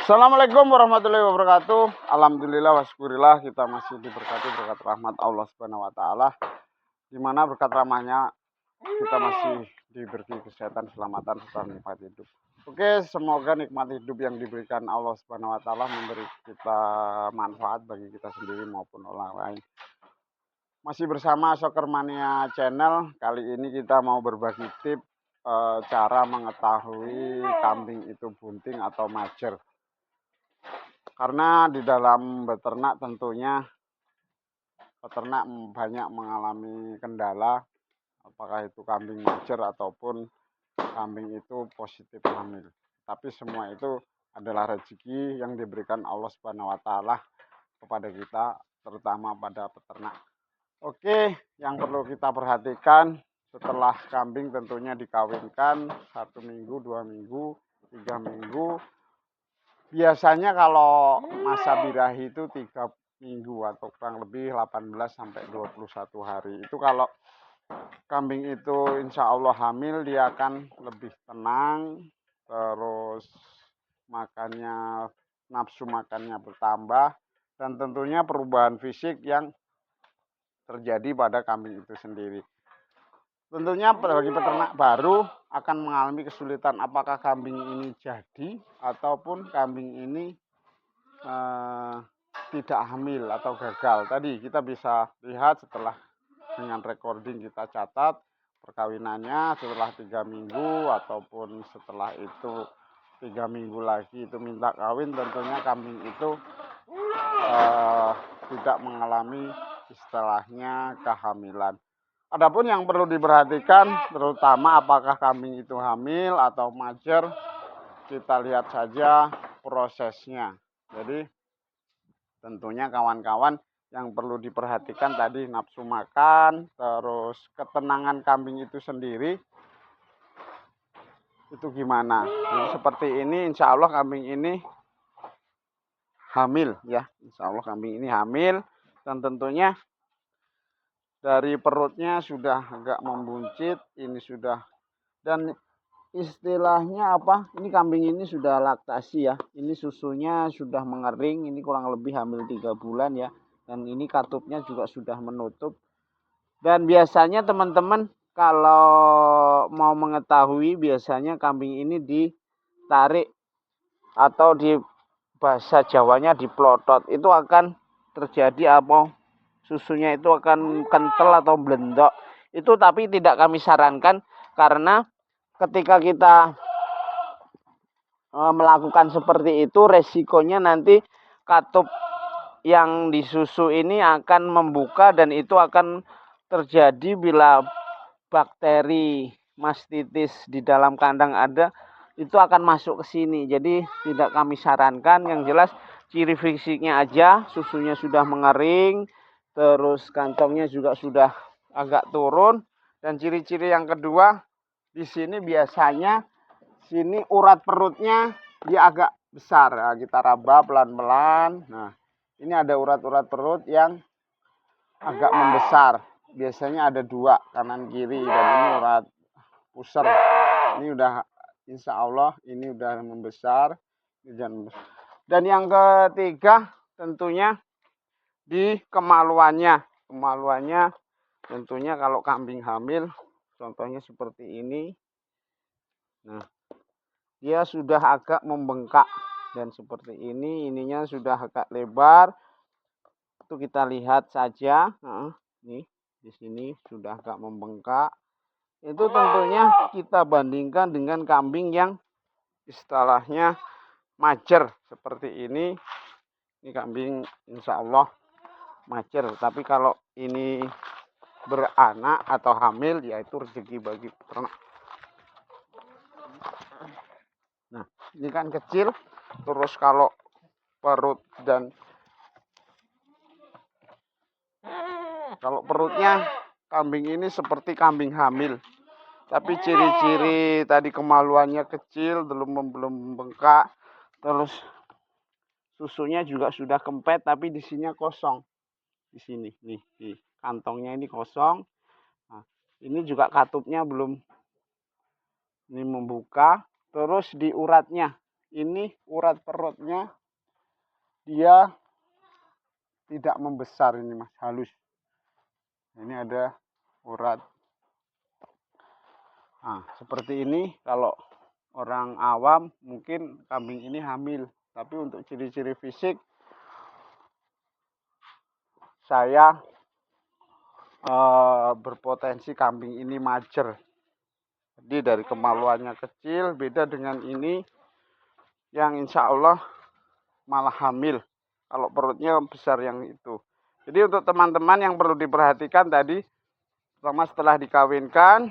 Assalamualaikum warahmatullahi wabarakatuh. Alhamdulillah wasyukurillah kita masih diberkati berkat rahmat Allah Subhanahu wa taala. Di mana berkat rahmatnya kita masih diberi kesehatan, keselamatan serta nikmat hidup. Oke, semoga nikmat hidup yang diberikan Allah Subhanahu wa taala memberi kita manfaat bagi kita sendiri maupun orang lain. Masih bersama Soccer Mania Channel. Kali ini kita mau berbagi tips cara mengetahui kambing itu bunting atau majer. Karena di dalam beternak tentunya peternak banyak mengalami kendala, apakah itu kambing majer ataupun kambing itu positif hamil. Tapi semua itu adalah rezeki yang diberikan Allah Subhanahu wa taala kepada kita, terutama pada peternak. Oke, yang perlu kita perhatikan setelah kambing tentunya dikawinkan 1 minggu, 2 minggu, 3 minggu. Biasanya kalau masa birahi itu 3 minggu atau kurang lebih 18 sampai 21 hari. Itu kalau kambing itu insya Allah hamil, dia akan lebih tenang, terus makannya, nafsu makannya bertambah, dan tentunya perubahan fisik yang terjadi pada kambing itu sendiri. Tentunya bagi peternak baru akan mengalami kesulitan apakah kambing ini jadi ataupun kambing ini tidak hamil atau gagal. Tadi kita bisa lihat setelah dengan recording kita catat perkawinannya setelah 3 minggu ataupun setelah itu 3 minggu lagi itu minta kawin, tentunya kambing itu tidak mengalami istilahnya kehamilan. Adapun yang perlu diperhatikan terutama apakah kambing itu hamil atau majer, kita lihat saja prosesnya. Jadi tentunya kawan-kawan yang perlu diperhatikan tadi nafsu makan, terus ketenangan kambing itu sendiri itu gimana. Jadi seperti ini insya Allah kambing ini hamil ya, insya Allah kambing ini hamil, dan tentunya dari perutnya sudah agak membuncit, ini sudah, dan istilahnya apa, ini kambing ini sudah laktasi ya, ini susunya sudah mengering, ini kurang lebih hamil 3 bulan ya, dan ini katupnya juga sudah menutup. Dan biasanya teman-teman kalau mau mengetahui, biasanya kambing ini ditarik atau di bahasa Jawanya diplotot, itu akan terjadi apa, susunya itu akan kental atau blendok. Itu tapi tidak kami sarankan, karena ketika kita melakukan seperti itu resikonya nanti katup yang disusu ini akan membuka, dan itu akan terjadi bila bakteri mastitis di dalam kandang ada, itu akan masuk ke sini. Jadi tidak kami sarankan. Yang jelas ciri fisiknya aja, susunya sudah mengering, terus kantongnya juga sudah agak turun, dan ciri-ciri yang kedua di sini biasanya sini urat perutnya dia agak besar. Nah, kita raba pelan-pelan. Nah, ini ada urat-urat perut yang agak membesar. Biasanya ada 2 kanan kiri, dan ini urat pusar. Ini udah insya Allah ini udah membesar. Dan yang ketiga tentunya di kemaluannya. Kemaluannya tentunya kalau kambing hamil contohnya seperti ini. Nah, dia sudah agak membengkak, dan seperti ini ininya sudah agak lebar. Itu kita lihat saja. Nih di sini sudah agak membengkak. Itu tentunya kita bandingkan dengan kambing yang istilahnya majer seperti ini. Ini kambing insya Allah majer. Tapi kalau ini beranak atau hamil, yaitu rezeki bagi peternak. Nah, ini kan kecil. Terus kalau perut dan kalau perutnya kambing ini seperti kambing hamil. Tapi ciri-ciri tadi kemaluannya kecil, belum bengkak, terus susunya juga sudah kempet, tapi di sini kosong. Di sini nih, di kantongnya ini kosong. Nah, ini juga katupnya belum ini membuka. Terus di uratnya ini urat perutnya dia tidak membesar ini Mas, halus. Ini ada urat. Nah, seperti ini kalau orang awam mungkin kambing ini hamil. Tapi untuk ciri-ciri fisik saya berpotensi kambing ini majer. Jadi dari kemaluannya kecil, beda dengan ini yang insya Allah malah hamil. Kalau perutnya besar yang itu. Jadi untuk teman-teman yang perlu diperhatikan tadi, pertama setelah dikawinkan,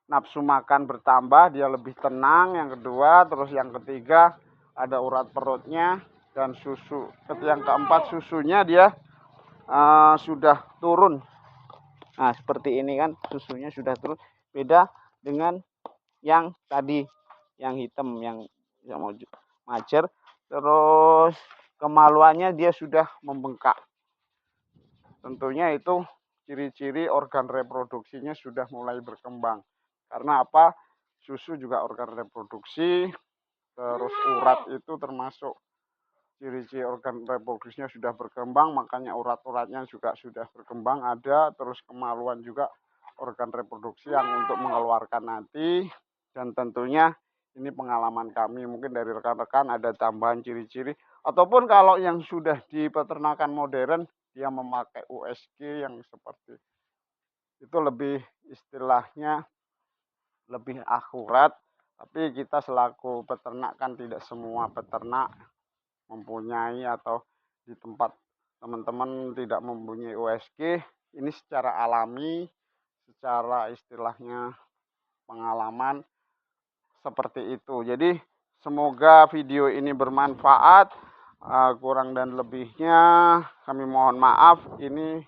nafsu makan bertambah, dia lebih tenang. Yang kedua, terus yang ketiga ada urat perutnya dan susu. Yang keempat susunya dia sudah turun. Nah seperti ini kan, susunya sudah turun. Beda dengan yang tadi, yang hitam, yang mau majer. Terus kemaluannya dia sudah membengkak. Tentunya itu ciri-ciri organ reproduksinya sudah mulai berkembang. Karena apa? Susu juga organ reproduksi. Terus urat itu termasuk ciri-ciri organ reproduksinya sudah berkembang. Makanya urat-uratnya juga sudah berkembang ada. Terus kemaluan juga organ reproduksi yang untuk mengeluarkan nanti. Dan tentunya ini pengalaman kami, mungkin dari rekan-rekan ada tambahan ciri-ciri. Ataupun kalau yang sudah di peternakan modern, dia memakai USG yang seperti itu, lebih istilahnya lebih akurat. Tapi kita selaku peternak kan tidak semua peternak mempunyai, atau di tempat teman-teman tidak mempunyai USG. Ini secara alami, secara istilahnya pengalaman seperti itu. Jadi semoga video ini bermanfaat. Kurang dan lebihnya kami mohon maaf. Ini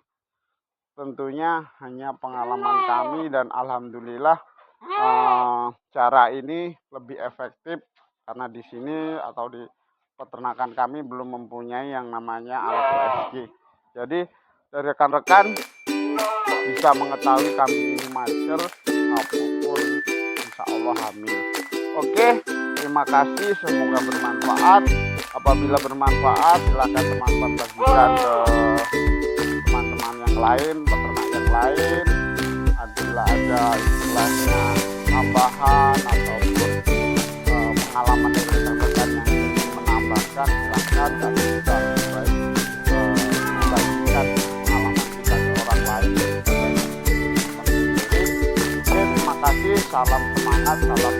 tentunya hanya pengalaman kami dan alhamdulillah cara ini lebih efektif karena di sini atau di peternakan kami belum mempunyai yang namanya alat USG. Jadi dari rekan-rekan bisa mengetahui kambing ini majer maupun insya Allah hamil. Oke, terima kasih, semoga bermanfaat. Apabila bermanfaat, silakan teman-teman bagikan ke teman-teman yang lain, peternak yang lain. Apabila ada istilahnya tambahan ataupun pengalaman dari rekan-rekan yang ingin menambahkan, silakan kami bisa membagikan pengalaman kita ke orang lain. Oke, terima kasih, salam semangat, salam